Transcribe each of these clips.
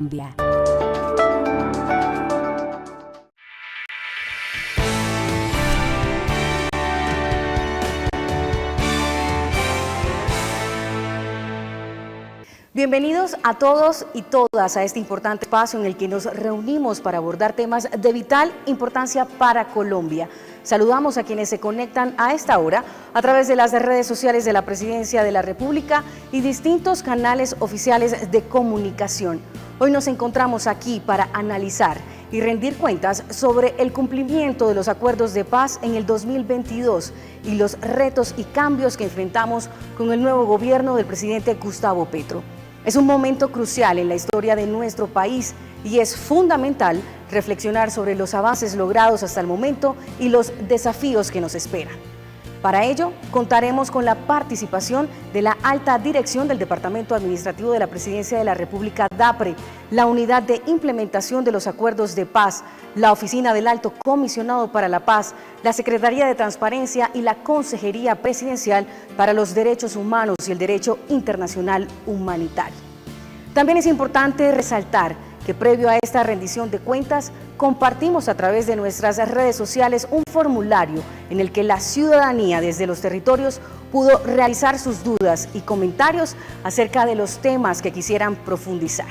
Colombia. Bienvenidos a todos y todas a este importante espacio en el que nos reunimos para abordar temas de vital importancia para Colombia. Saludamos a quienes se conectan a esta hora a través de las redes sociales de la Presidencia de la República y distintos canales oficiales de comunicación. Hoy nos encontramos aquí para analizar y rendir cuentas sobre el cumplimiento de los acuerdos de paz en el 2022 y los retos y cambios que enfrentamos con el nuevo gobierno del presidente Gustavo Petro. Es un momento crucial en la historia de nuestro país y es fundamental reflexionar sobre los avances logrados hasta el momento y los desafíos que nos esperan. Para ello, contaremos con la participación de la alta dirección del Departamento Administrativo de la Presidencia de la República, DAPRE, la Unidad de Implementación de los Acuerdos de Paz, la Oficina del Alto Comisionado para la Paz, la Secretaría de Transparencia y la Consejería Presidencial para los Derechos Humanos y el Derecho Internacional Humanitario. También es importante resaltar que previo a esta rendición de cuentas, compartimos a través de nuestras redes sociales un formulario en el que la ciudadanía desde los territorios pudo realizar sus dudas y comentarios acerca de los temas que quisieran profundizar.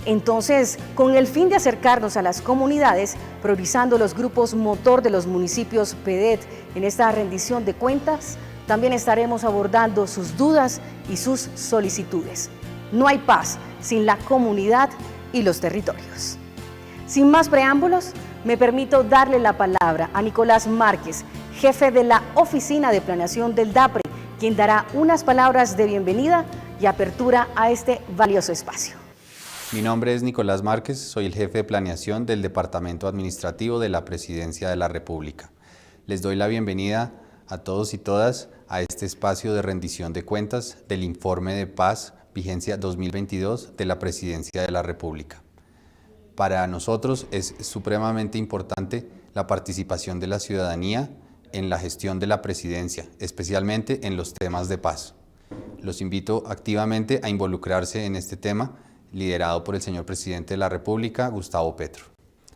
Entonces, con el fin de acercarnos a las comunidades, priorizando los grupos motor de los municipios PEDET en esta rendición de cuentas, también estaremos abordando sus dudas y sus solicitudes. No hay paz sin la comunidad y los territorios. Sin más preámbulos, me permito darle la palabra a Nicolás Márquez, jefe de la Oficina de Planeación del DAPRE, quien dará unas palabras de bienvenida y apertura a este valioso espacio. Mi nombre es Nicolás Márquez, soy el jefe de planeación del Departamento Administrativo de la Presidencia de la República. Les doy la bienvenida a todos y todas a este espacio de rendición de cuentas del Informe de Paz Vigencia 2022 de la Presidencia de la República. Para nosotros es supremamente importante la participación de la ciudadanía en la gestión de la presidencia, especialmente en los temas de paz. Los invito activamente a involucrarse en este tema, liderado por el señor presidente de la República, Gustavo Petro.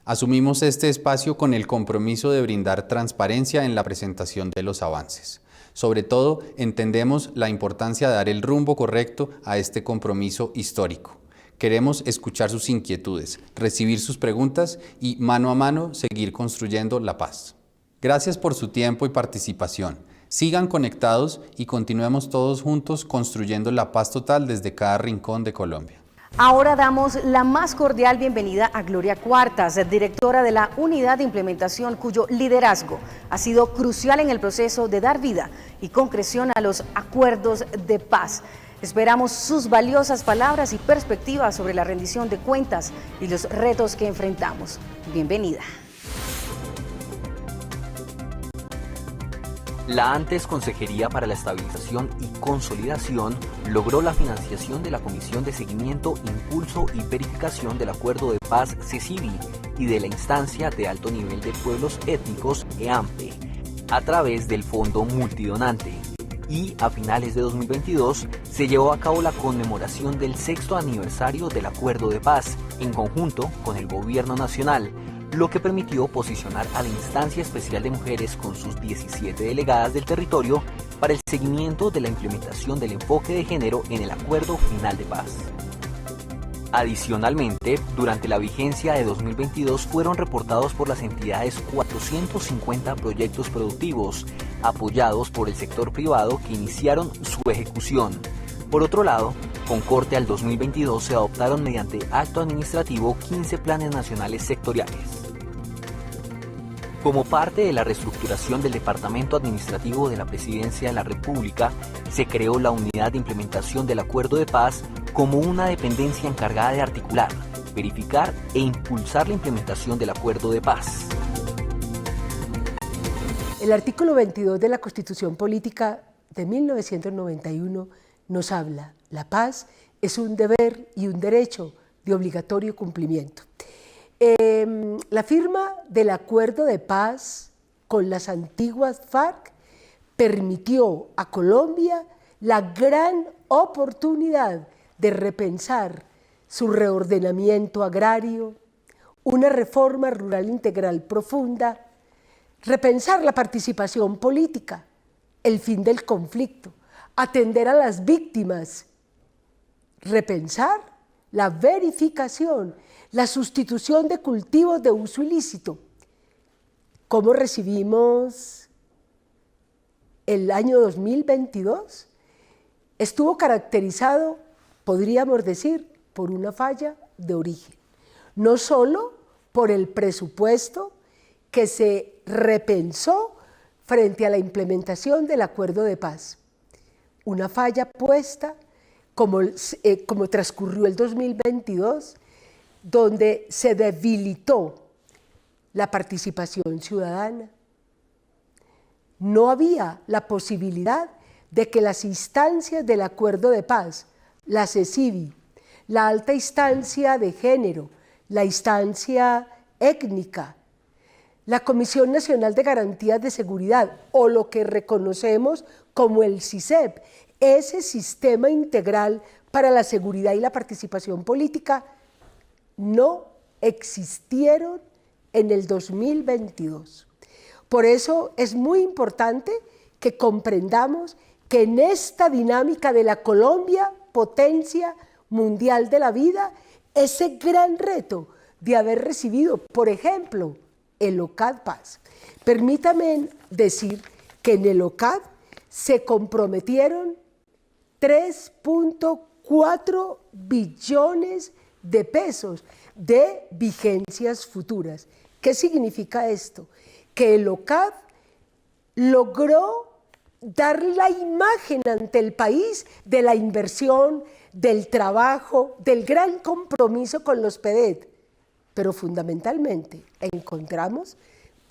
Asumimos este espacio con el compromiso de brindar transparencia en la presentación de los avances. Sobre todo, entendemos la importancia de dar el rumbo correcto a este compromiso histórico. Queremos escuchar sus inquietudes, recibir sus preguntas y mano a mano seguir construyendo la paz. Gracias por su tiempo y participación. Sigan conectados y continuemos todos juntos construyendo la paz total desde cada rincón de Colombia. Ahora damos la más cordial bienvenida a Gloria Cuartas, directora de la Unidad de Implementación, cuyo liderazgo ha sido crucial en el proceso de dar vida y concreción a los acuerdos de paz. Esperamos sus valiosas palabras y perspectivas sobre la rendición de cuentas y los retos que enfrentamos. Bienvenida. La antes Consejería para la Estabilización y Consolidación logró la financiación de la Comisión de Seguimiento, Impulso y Verificación del Acuerdo de Paz CECIVI y de la Instancia de Alto Nivel de Pueblos Étnicos EAMPE a través del Fondo Multidonante. Y a finales de 2022 se llevó a cabo la conmemoración del 6º aniversario del Acuerdo de Paz en conjunto con el Gobierno Nacional, lo que permitió posicionar a la Instancia Especial de Mujeres con sus 17 delegadas del territorio para el seguimiento de la implementación del enfoque de género en el Acuerdo Final de Paz. Adicionalmente, durante la vigencia de 2022 fueron reportados por las entidades 450 proyectos productivos, apoyados por el sector privado que iniciaron su ejecución. Por otro lado, con corte al 2022 se adoptaron mediante acto administrativo 15 planes nacionales sectoriales. Como parte de la reestructuración del Departamento Administrativo de la Presidencia de la República, se creó la Unidad de Implementación del Acuerdo de Paz como una dependencia encargada de articular, verificar e impulsar la implementación del Acuerdo de Paz. El artículo 22 de la Constitución Política de 1991 nos habla: la paz es un deber y un derecho de obligatorio cumplimiento. La firma del acuerdo de paz con las antiguas FARC permitió a Colombia la gran oportunidad de repensar su reordenamiento agrario, una reforma rural integral profunda, repensar la participación política, el fin del conflicto, atender a las víctimas, repensar la verificación, la sustitución de cultivos de uso ilícito. ¿Cómo recibimos el año 2022? Estuvo caracterizado, podríamos decir, por una falla de origen. No solo por el presupuesto que se repensó frente a la implementación del acuerdo de paz. Una falla puesta, como transcurrió el 2022, donde se debilitó la participación ciudadana. No había la posibilidad de que las instancias del acuerdo de paz, la CECIVI, la alta instancia de género, la instancia étnica, la Comisión Nacional de Garantías de Seguridad o lo que reconocemos como el SISEP, ese sistema integral para la seguridad y la participación política, no existieron en el 2022. Por eso es muy importante que comprendamos que en esta dinámica de la Colombia, potencia mundial de la vida, ese gran reto de haber recibido, por ejemplo, el OCAD Paz. Permítame decir que en el OCAD se comprometieron 3.4 billones de pesos de vigencias futuras. ¿Qué significa esto? Que el OCAD logró dar la imagen ante el país de la inversión, del trabajo, del gran compromiso con los PEDET, pero fundamentalmente encontramos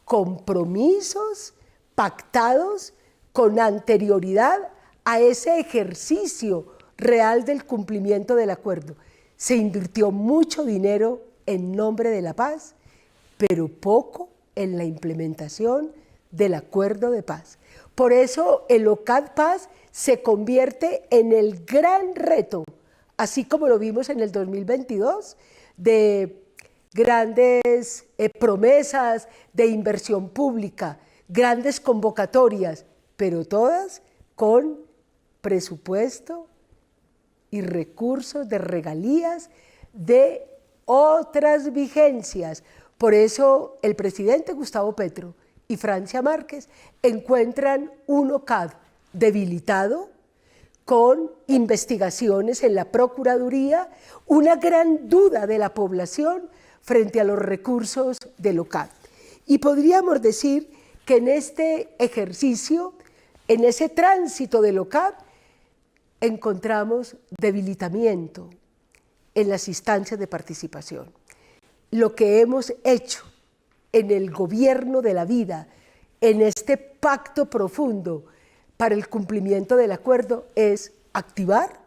compromisos pactados con anterioridad a ese ejercicio real del cumplimiento del acuerdo. Se invirtió mucho dinero en nombre de la paz, pero poco en la implementación del acuerdo de paz. Por eso el OCAD Paz se convierte en el gran reto, así como lo vimos en el 2022, de grandes promesas de inversión pública, grandes convocatorias, pero todas con presupuesto y recursos de regalías de otras vigencias. Por eso el presidente Gustavo Petro y Francia Márquez encuentran un OCAD debilitado, con investigaciones en la Procuraduría, una gran duda de la población frente a los recursos del OCAD. Y podríamos decir que en este ejercicio, en ese tránsito del OCAD, encontramos debilitamiento en las instancias de participación. Lo que hemos hecho en el gobierno de la vida, en este pacto profundo para el cumplimiento del acuerdo, es activar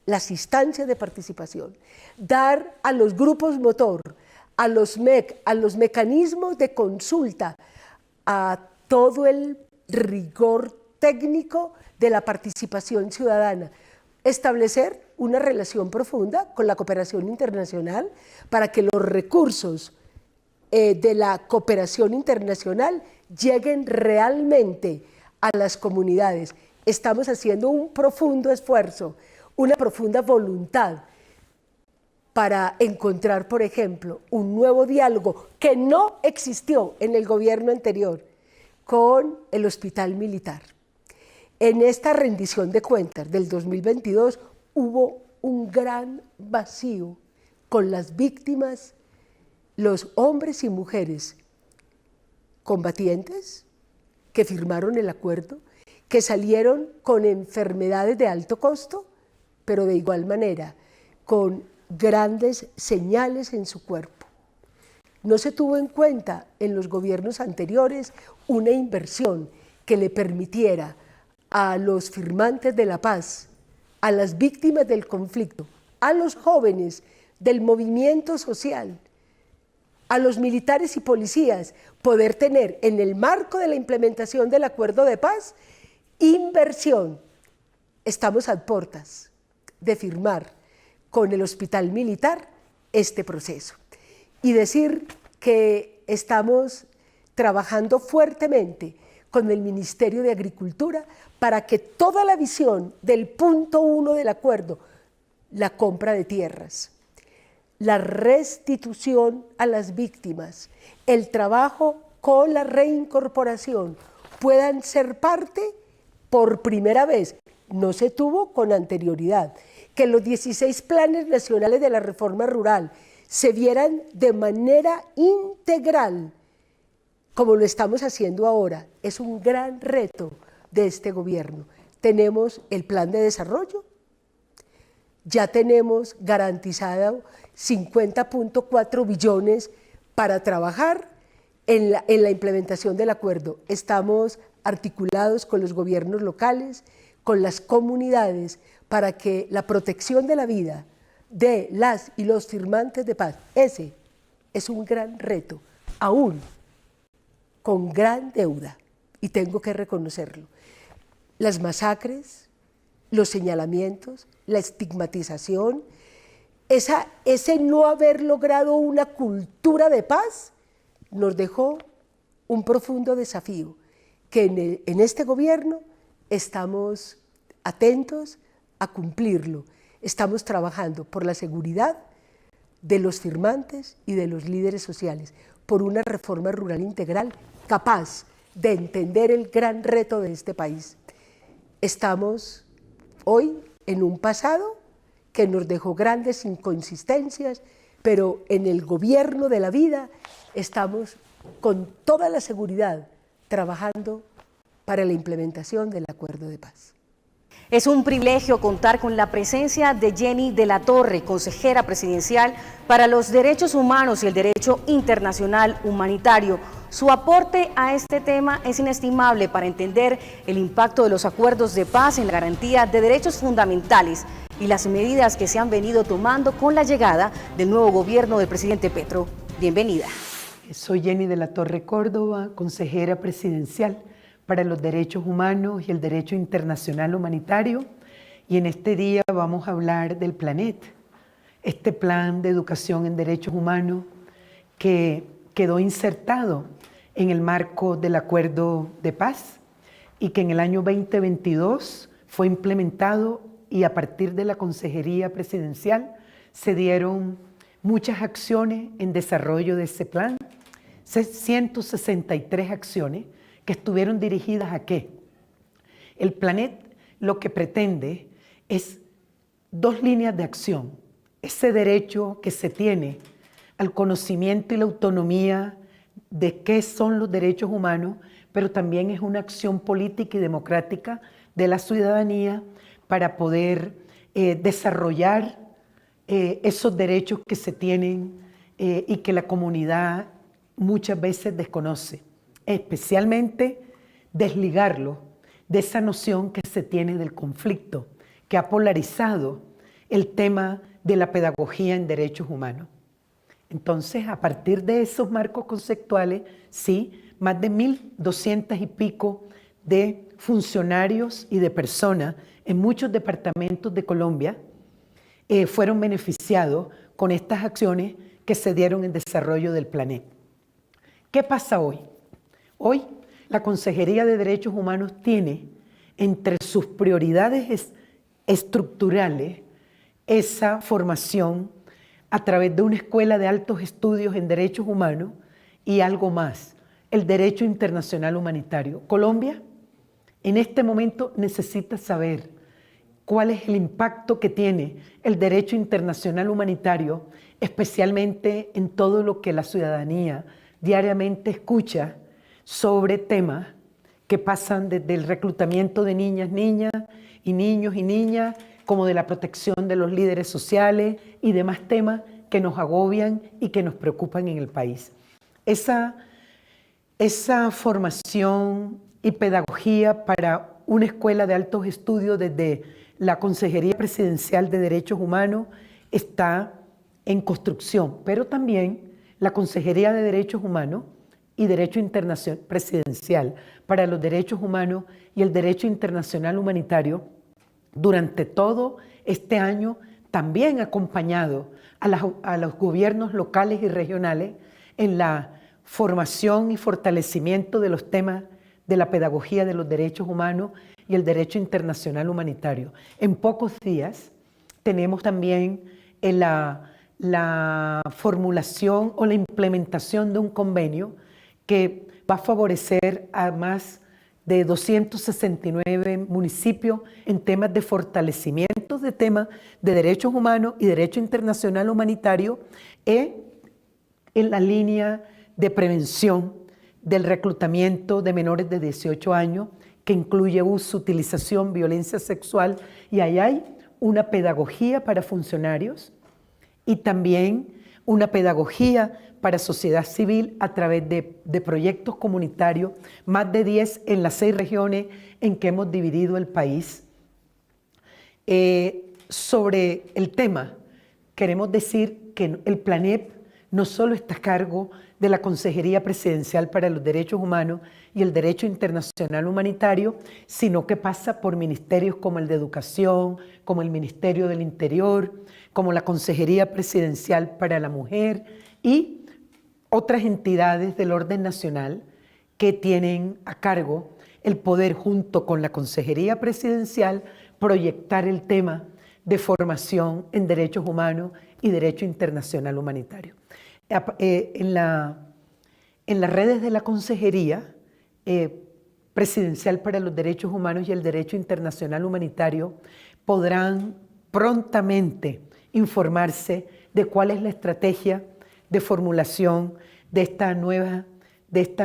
las instancias de participación, dar a los grupos motor, a los MEC, a los mecanismos de consulta, a todo el rigor técnico de la participación ciudadana, establecer una relación profunda con la cooperación internacional para que los recursos de la cooperación internacional lleguen realmente a las comunidades. Estamos haciendo un profundo esfuerzo, una profunda voluntad para encontrar, por ejemplo, un nuevo diálogo que no existió en el gobierno anterior con el Hospital Militar. En esta rendición de cuentas del 2022 hubo un gran vacío con las víctimas, los hombres y mujeres combatientes que firmaron el acuerdo, que salieron con enfermedades de alto costo, pero de igual manera con grandes señales en su cuerpo. No se tuvo en cuenta en los gobiernos anteriores una inversión que le permitiera a los firmantes de la paz, a las víctimas del conflicto, a los jóvenes del movimiento social, a los militares y policías, poder tener en el marco de la implementación del acuerdo de paz, inversión. Estamos a puertas de firmar con el Hospital Militar este proceso. Y decir que estamos trabajando fuertemente con el Ministerio de Agricultura para que toda la visión del punto 1 del acuerdo, la compra de tierras, la restitución a las víctimas, el trabajo con la reincorporación, puedan ser parte por primera vez, no se tuvo con anterioridad, que los 16 planes nacionales de la reforma rural se vieran de manera integral, como lo estamos haciendo ahora. Es un gran reto de este gobierno. Tenemos el plan de desarrollo, ya tenemos garantizado 50.4 billones para trabajar en la implementación del acuerdo. Estamos articulados con los gobiernos locales, con las comunidades, para que la protección de la vida de las y los firmantes de paz, ese es un gran reto, aún con gran deuda, y tengo que reconocerlo. Las masacres, los señalamientos, la estigmatización, ese no haber logrado una cultura de paz, nos dejó un profundo desafío, que en este gobierno estamos atentos a cumplirlo. Estamos trabajando por la seguridad de los firmantes y de los líderes sociales, por una reforma rural integral capaz de entender el gran reto de este país. Estamos hoy en un pasado que nos dejó grandes inconsistencias, pero en el gobierno de la vida estamos con toda la seguridad trabajando para la implementación del acuerdo de paz. Es un privilegio contar con la presencia de Jenny de la Torre, consejera presidencial para los derechos humanos y el derecho internacional humanitario. Su aporte a este tema es inestimable para entender el impacto de los acuerdos de paz en la garantía de derechos fundamentales y las medidas que se han venido tomando con la llegada del nuevo gobierno del presidente Petro. Bienvenida. Soy Jenny de la Torre Córdoba, consejera presidencial para los derechos humanos y el derecho internacional humanitario, y en este día vamos a hablar del PLANET, este plan de educación en derechos humanos que quedó insertado en el marco del acuerdo de paz y que en el año 2022 fue implementado, y a partir de la Consejería Presidencial se dieron muchas acciones en desarrollo de ese plan, 163 acciones que estuvieron dirigidas a ¿qué? El PLANET lo que pretende es dos líneas de acción: ese derecho que se tiene al conocimiento y la autonomía de qué son los derechos humanos, pero también es una acción política y democrática de la ciudadanía para poder desarrollar esos derechos que se tienen y que la comunidad muchas veces desconoce, especialmente desligarlo de esa noción que se tiene del conflicto, que ha polarizado el tema de la pedagogía en derechos humanos. Entonces, a partir de esos marcos conceptuales, sí, más de 1.200 y pico de funcionarios y de personas en muchos departamentos de Colombia fueron beneficiados con estas acciones que se dieron en desarrollo del PLANET. ¿Qué pasa hoy? Hoy la Consejería de Derechos Humanos tiene entre sus prioridades estructurales esa formación a través de una escuela de altos estudios en derechos humanos y algo más, el derecho internacional humanitario. Colombia en este momento necesita saber cuál es el impacto que tiene el derecho internacional humanitario, especialmente en todo lo que la ciudadanía diariamente escucha sobre temas que pasan desde el reclutamiento de niñas y niños, como de la protección de los líderes sociales y demás temas que nos agobian y que nos preocupan en el país. Esa formación y pedagogía para una escuela de altos estudios desde la Consejería Presidencial de Derechos Humanos está en construcción, pero también la Consejería de Derechos Humanos y Derecho Internacional Presidencial para los Derechos Humanos y el Derecho Internacional Humanitario durante todo este año también acompañado a los gobiernos locales y regionales en la formación y fortalecimiento de los temas de la pedagogía de los derechos humanos y el derecho internacional humanitario. En pocos días tenemos también la formulación o la implementación de un convenio que va a favorecer a más de 269 municipios en temas de fortalecimiento de temas de derechos humanos y derecho internacional humanitario en la línea de prevención del reclutamiento de menores de 18 años, que incluye uso, utilización, violencia sexual, y ahí hay una pedagogía para funcionarios y también una pedagogía para sociedad civil a través de proyectos comunitarios, más de 10 en las 6 regiones en que hemos dividido el país. Sobre el tema, queremos decir que el PLANEP no solo está a cargo de la Consejería Presidencial para los Derechos Humanos y el Derecho Internacional Humanitario, sino que pasa por ministerios como el de Educación, como el Ministerio del Interior, como la Consejería Presidencial para la Mujer y otras entidades del orden nacional que tienen a cargo el poder, junto con la Consejería Presidencial, proyectar el tema de formación en derechos humanos y derecho internacional humanitario. En las redes de la Consejería Presidencial para los Derechos Humanos y el Derecho Internacional Humanitario podrán prontamente informarse de cuál es la estrategia de formulación de esta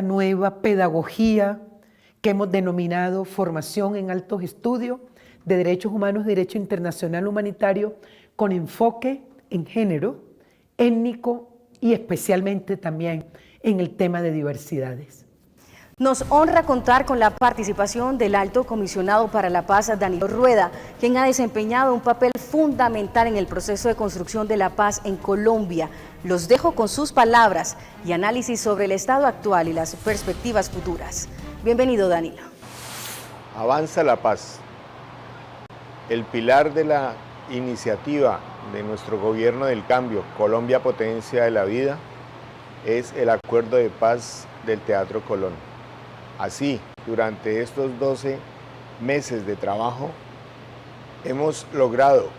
nueva pedagogía que hemos denominado formación en altos estudios de derechos humanos y derecho internacional humanitario, con enfoque en género, étnico y especialmente también en el tema de diversidades. Nos honra contar con la participación del Alto Comisionado para la Paz, Danilo Rueda, quien ha desempeñado un papel fundamental en el proceso de construcción de la paz en Colombia. Los dejo con sus palabras y análisis sobre el estado actual y las perspectivas futuras. Bienvenido, Danilo. Avanza la paz. El pilar de la iniciativa de nuestro gobierno del cambio, Colombia Potencia de la Vida, es el acuerdo de paz del Teatro Colón. Así, durante estos 12 meses de trabajo, hemos logrado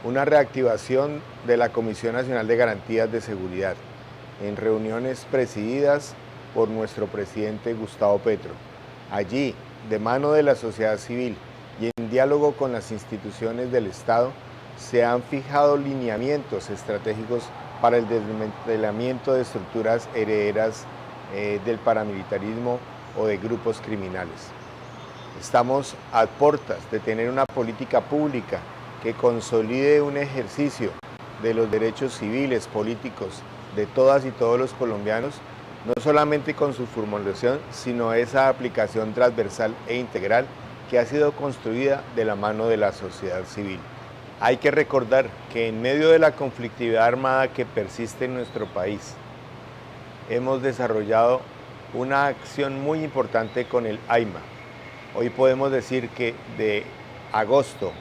una reactivación de la Comisión Nacional de Garantías de Seguridad en reuniones presididas por nuestro presidente Gustavo Petro. Allí, de mano de la sociedad civil y en diálogo con las instituciones del Estado, se han fijado lineamientos estratégicos para el desmantelamiento de estructuras herederas del paramilitarismo o de grupos criminales. Estamos a puertas de tener una política pública que consolide un ejercicio de los derechos civiles, políticos de todas y todos los colombianos, no solamente con su formulación, sino esa aplicación transversal e integral que ha sido construida de la mano de la sociedad civil. Hay que recordar que en medio de la conflictividad armada que persiste en nuestro país, hemos desarrollado una acción muy importante con el AIMA. Hoy podemos decir que de agosto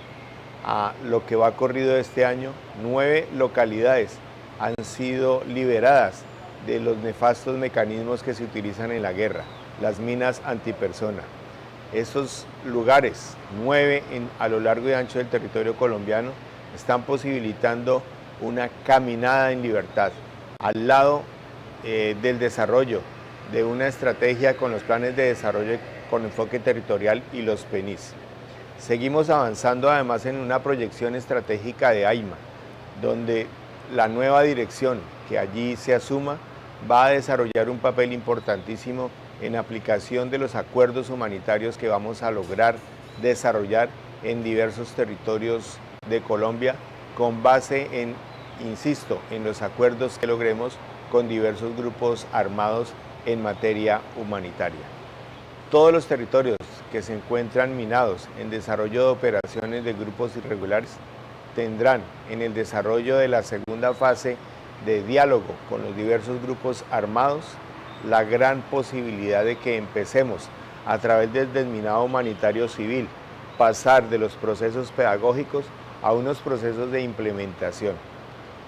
a lo que va corrido este año, 9 localidades han sido liberadas de los nefastos mecanismos que se utilizan en la guerra, las minas antipersona. Esos lugares, 9 a lo largo y ancho del territorio colombiano, están posibilitando una caminada en libertad, al lado del desarrollo de una estrategia con los planes de desarrollo con enfoque territorial y los PENIS. Seguimos avanzando además en una proyección estratégica de AIMA, donde la nueva dirección que allí se asuma va a desarrollar un papel importantísimo en aplicación de los acuerdos humanitarios que vamos a lograr desarrollar en diversos territorios de Colombia, con base en, insisto, en los acuerdos que logremos con diversos grupos armados en materia humanitaria. Todos los territorios que se encuentran minados en desarrollo de operaciones de grupos irregulares tendrán en el desarrollo de la segunda fase de diálogo con los diversos grupos armados la gran posibilidad de que empecemos a través del desminado humanitario civil, pasar de los procesos pedagógicos a unos procesos de implementación.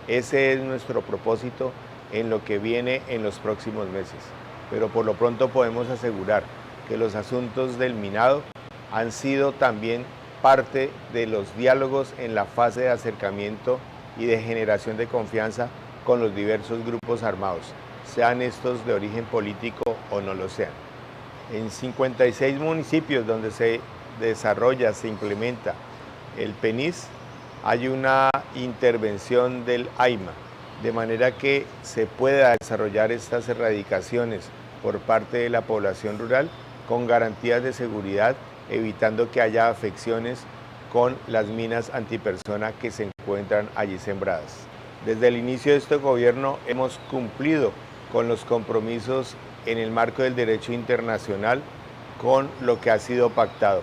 Ese es nuestro propósito en lo que viene en los próximos meses. Pero por lo pronto podemos asegurar que los asuntos del minado han sido también parte de los diálogos en la fase de acercamiento y de generación de confianza con los diversos grupos armados, sean estos de origen político o no lo sean. En 56 municipios donde se desarrolla, se implementa el PENIS, hay una intervención del AIMA, de manera que se pueda desarrollar estas erradicaciones por parte de la población rural con garantías de seguridad, evitando que haya afecciones con las minas antipersona que se encuentran allí sembradas. Desde el inicio de este gobierno hemos cumplido con los compromisos en el marco del derecho internacional con lo que ha sido pactado.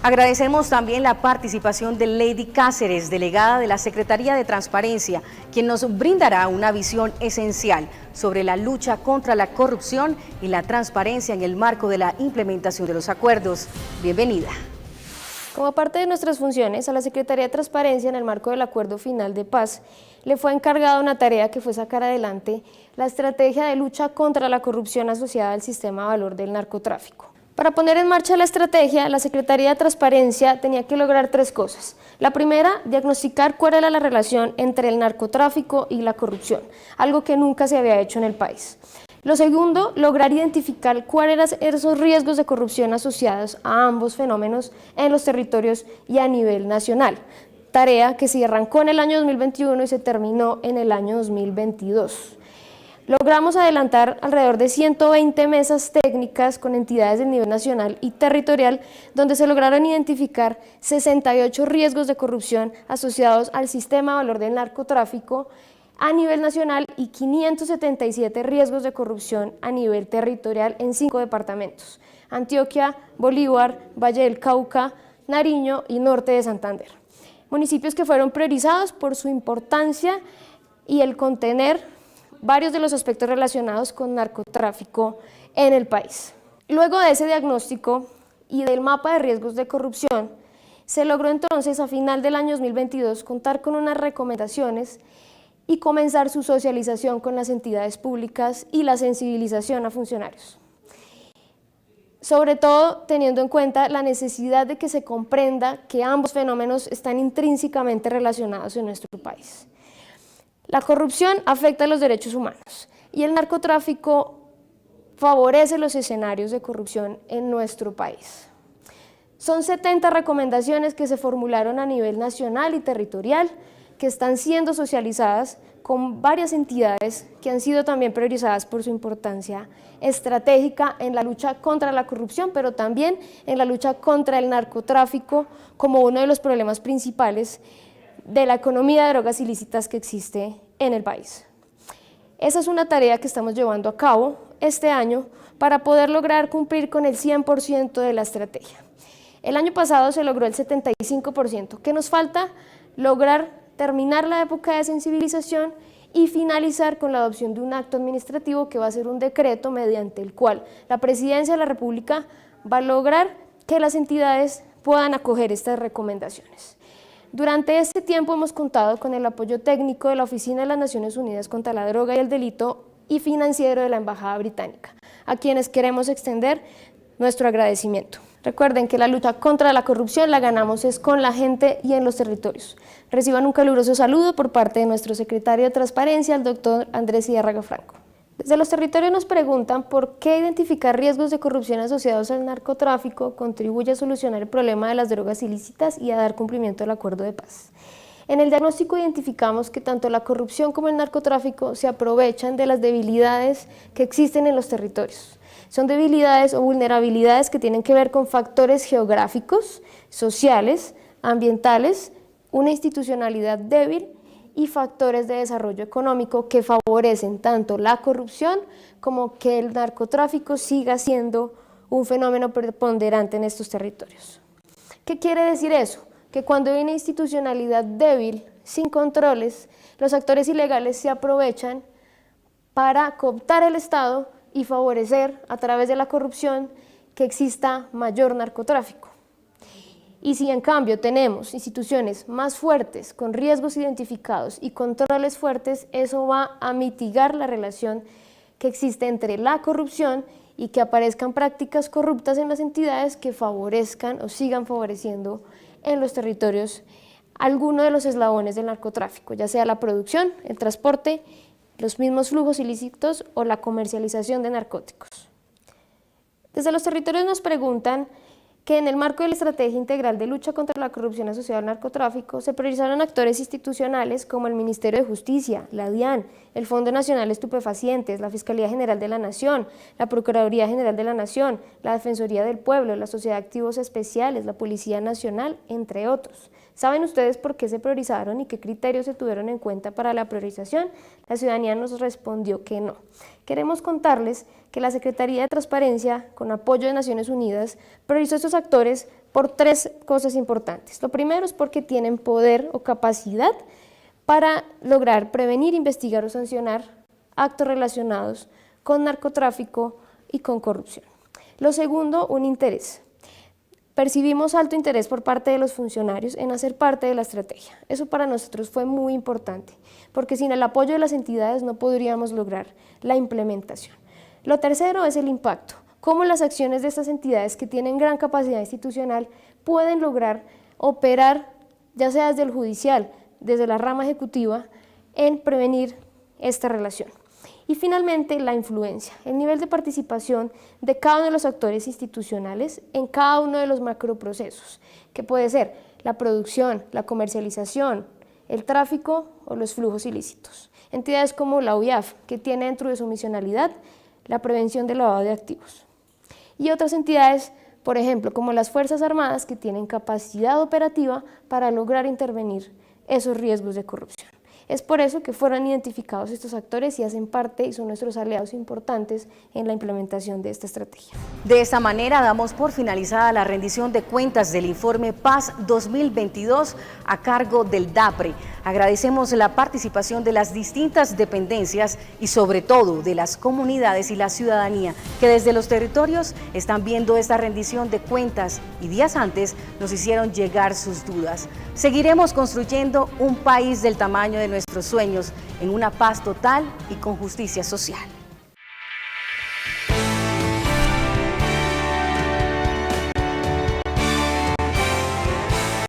Agradecemos también la participación de Lady Cáceres, delegada de la Secretaría de Transparencia, quien nos brindará una visión esencial sobre la lucha contra la corrupción y la transparencia en el marco de la implementación de los acuerdos. Bienvenida. Como parte de nuestras funciones, a la Secretaría de Transparencia, en el marco del Acuerdo Final de Paz, le fue encargada una tarea que fue sacar adelante la estrategia de lucha contra la corrupción asociada al sistema de valor del narcotráfico. Para poner en marcha la estrategia, la Secretaría de Transparencia tenía que lograr 3 cosas. La primera, diagnosticar cuál era la relación entre el narcotráfico y la corrupción, algo que nunca se había hecho en el país. Lo segundo, lograr identificar cuáles eran esos riesgos de corrupción asociados a ambos fenómenos en los territorios y a nivel nacional. Tarea que se arrancó en el año 2021 y se terminó en el año 2022. Logramos adelantar alrededor de 120 mesas técnicas con entidades del nivel nacional y territorial, donde se lograron identificar 68 riesgos de corrupción asociados al sistema de valor del narcotráfico a nivel nacional y 577 riesgos de corrupción a nivel territorial en 5 departamentos: Antioquia, Bolívar, Valle del Cauca, Nariño y Norte de Santander. Municipios que fueron priorizados por su importancia y el contener varios de los aspectos relacionados con narcotráfico en el país. Luego de ese diagnóstico y del mapa de riesgos de corrupción, se logró entonces a final del año 2022 contar con unas recomendaciones y comenzar su socialización con las entidades públicas y la sensibilización a funcionarios. Sobre todo teniendo en cuenta la necesidad de que se comprenda que ambos fenómenos están intrínsecamente relacionados en nuestro país. La corrupción afecta a los derechos humanos y el narcotráfico favorece los escenarios de corrupción en nuestro país. Son 70 recomendaciones que se formularon a nivel nacional y territorial, que están siendo socializadas con varias entidades que han sido también priorizadas por su importancia estratégica en la lucha contra la corrupción, pero también en la lucha contra el narcotráfico como uno de los problemas principales de la economía de drogas ilícitas que existe en el país. Esa es una tarea que estamos llevando a cabo este año para poder lograr cumplir con el 100% de la estrategia. El año pasado se logró el 75%, que nos falta lograr terminar la época de sensibilización y finalizar con la adopción de un acto administrativo que va a ser un decreto mediante el cual la Presidencia de la República va a lograr que las entidades puedan acoger estas recomendaciones. Durante este tiempo hemos contado con el apoyo técnico de la Oficina de las Naciones Unidas contra la Droga y el Delito y financiero de la Embajada Británica, a quienes queremos extender nuestro agradecimiento. Recuerden que la lucha contra la corrupción la ganamos es con la gente y en los territorios. Reciban un caluroso saludo por parte de nuestro secretario de Transparencia, el doctor Andrés Ziyárraga Franco. Desde los territorios nos preguntan por qué identificar riesgos de corrupción asociados al narcotráfico contribuye a solucionar el problema de las drogas ilícitas y a dar cumplimiento al acuerdo de paz. En el diagnóstico identificamos que tanto la corrupción como el narcotráfico se aprovechan de las debilidades que existen en los territorios. Son debilidades o vulnerabilidades que tienen que ver con factores geográficos, sociales, ambientales, una institucionalidad débil y factores de desarrollo económico que favorecen tanto la corrupción como que el narcotráfico siga siendo un fenómeno preponderante en estos territorios. ¿Qué quiere decir eso? Que cuando hay una institucionalidad débil, sin controles, los actores ilegales se aprovechan para cooptar el Estado y favorecer a través de la corrupción que exista mayor narcotráfico. Y si en cambio tenemos instituciones más fuertes, con riesgos identificados y controles fuertes, eso va a mitigar la relación que existe entre la corrupción y que aparezcan prácticas corruptas en las entidades que favorezcan o sigan favoreciendo en los territorios alguno de los eslabones del narcotráfico, ya sea la producción, el transporte, los mismos flujos ilícitos o la comercialización de narcóticos. Desde los territorios nos preguntan que en el marco de la Estrategia Integral de Lucha contra la Corrupción asociada al narcotráfico se priorizaron actores institucionales como el Ministerio de Justicia, la DIAN, el Fondo Nacional de Estupefacientes, la Fiscalía General de la Nación, la Procuraduría General de la Nación, la Defensoría del Pueblo, la Sociedad de Activos Especiales, la Policía Nacional, entre otros. ¿Saben ustedes por qué se priorizaron y qué criterios se tuvieron en cuenta para la priorización? La ciudadanía nos respondió que no. Queremos contarles que la Secretaría de Transparencia, con apoyo de Naciones Unidas, priorizó a estos actores por 3 cosas importantes. Lo primero es porque tienen poder o capacidad para lograr prevenir, investigar o sancionar actos relacionados con narcotráfico y con corrupción. Lo segundo, un interés. Percibimos alto interés por parte de los funcionarios en hacer parte de la estrategia. Eso para nosotros fue muy importante, porque sin el apoyo de las entidades no podríamos lograr la implementación. Lo tercero es el impacto, cómo las acciones de estas entidades que tienen gran capacidad institucional pueden lograr operar, ya sea desde el judicial, desde la rama ejecutiva, en prevenir esta relación. Y finalmente, la influencia, el nivel de participación de cada uno de los actores institucionales en cada uno de los macroprocesos, que puede ser la producción, la comercialización, el tráfico o los flujos ilícitos. Entidades como la UIAF, que tiene dentro de su misionalidad la prevención del lavado de activos. Y otras entidades, por ejemplo, como las Fuerzas Armadas, que tienen capacidad operativa para lograr intervenir esos riesgos de corrupción. Es por eso que fueron identificados estos actores y hacen parte y son nuestros aliados importantes en la implementación de esta estrategia. De esta manera damos por finalizada la rendición de cuentas del informe Paz 2022 a cargo del DAPRE. Agradecemos la participación de las distintas dependencias y sobre todo de las comunidades y la ciudadanía que desde los territorios están viendo esta rendición de cuentas y días antes nos hicieron llegar sus dudas. Seguiremos construyendo un país del tamaño de nuestros sueños en una paz total y con justicia social.